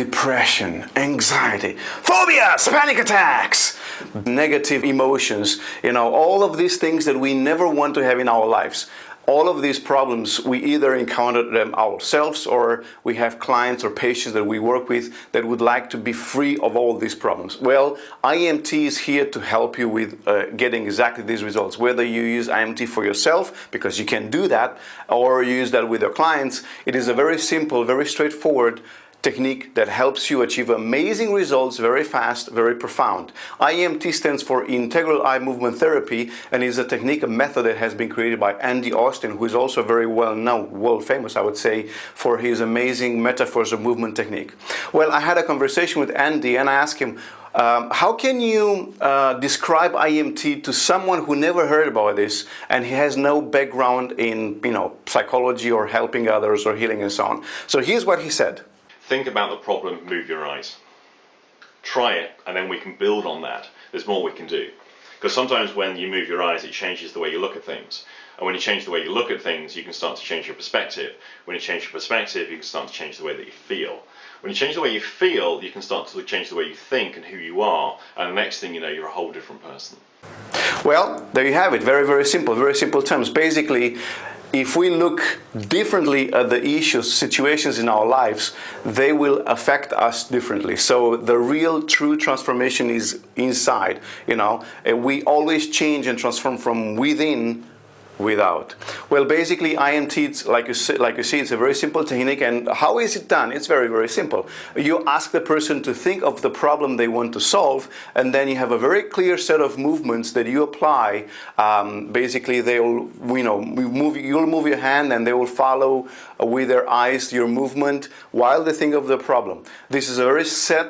depression, anxiety, phobias, panic attacks, negative emotions, all of these things that we never want to have in our lives. All of these problems, we either encounter them ourselves or we have clients or patients that we work with that would like to be free of all these problems. Well, IEMT is here to help you with getting exactly these results. Whether you use IEMT for yourself, because you can do that, or you use that with your clients, it is a very simple, very straightforward technique that helps you achieve amazing results very fast, very profound. IEMT stands for Integral Eye Movement Therapy and is a technique, a method that has been created by Andy Austin, who is also very well known, world famous I would say, for his amazing metaphors of movement technique. Well, I had a conversation with Andy and I asked him, how can you describe IEMT to someone who never heard about this and he has no background in psychology or helping others or healing and so on? So here's what he said. Think about the problem, move your eyes. Try it, and then we can build on that. There's more we can do. Because sometimes when you move your eyes, it changes the way you look at things. And when you change the way you look at things, you can start to change your perspective. When you change your perspective, you can start to change the way that you feel. When you change the way you feel, you can start to change the way you think and who you are. And the next thing you know, you're a whole different person. Well, there you have it. Very, very simple terms. Basically, if we look differently at the issues, situations in our lives, they will affect us differently. So the real, true transformation is inside. We always change and transform from within, without. Well, basically, IEMT, like you see, it's a very simple technique. And how is it done? It's very, very simple. You ask the person to think of the problem they want to solve, and then you have a very clear set of movements that you apply. Basically, you'll move your hand, and they will follow with their eyes your movement while they think of the problem. This is a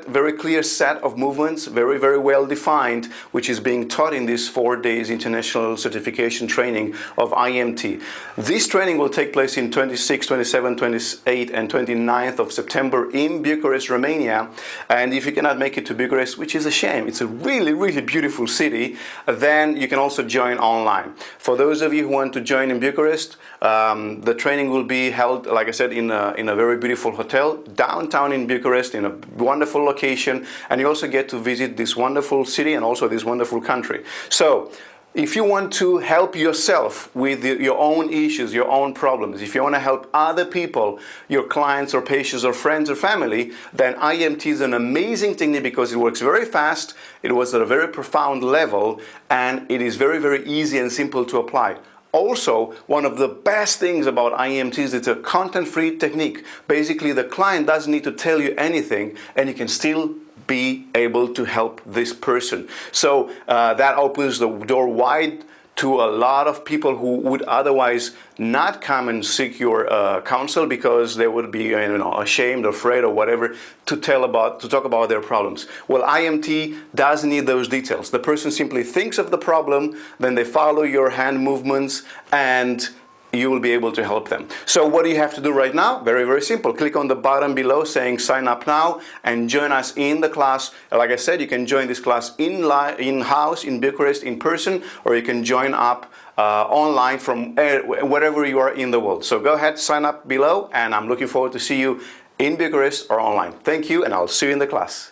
very clear set of movements, very, very well defined, which is being taught in this 4 days international certification training of IEMT. This training will take place in 26, 27, 28 and 29th of September in Bucharest, Romania. And if you cannot make it to Bucharest, which is a shame, it's a really, really beautiful city, then you can also join online. For those of you who want to join in Bucharest, the training will be held, like I said, in a very beautiful hotel downtown in Bucharest, in a wonderful location, and you also get to visit this wonderful city and also this wonderful country. So if you want to help yourself with your own issues, your own problems, if you want to help other people, your clients or patients or friends or family, then IEMT is an amazing technique because it works very fast, it works at a very profound level, and it is very, very easy and simple to apply. Also, one of the best things about IEMT is it's a content-free technique. Basically, the client doesn't need to tell you anything, and you can still be able to help this person. So that opens the door wide to a lot of people who would otherwise not come and seek your counsel because they would be ashamed, afraid, or whatever to talk about their problems. Well, IEMT doesn't need those details. The person simply thinks of the problem, then they follow your hand movements, and you will be able to help them. So what do you have to do right now? Very, very simple. Click on the button below saying sign up now and join us in the class. Like I said, you can join this class in-house in Bucharest in person, or you can join up online from wherever you are in the world. So go ahead, sign up below, and I'm looking forward to see you in Bucharest or online. Thank you, and I'll see you in the class.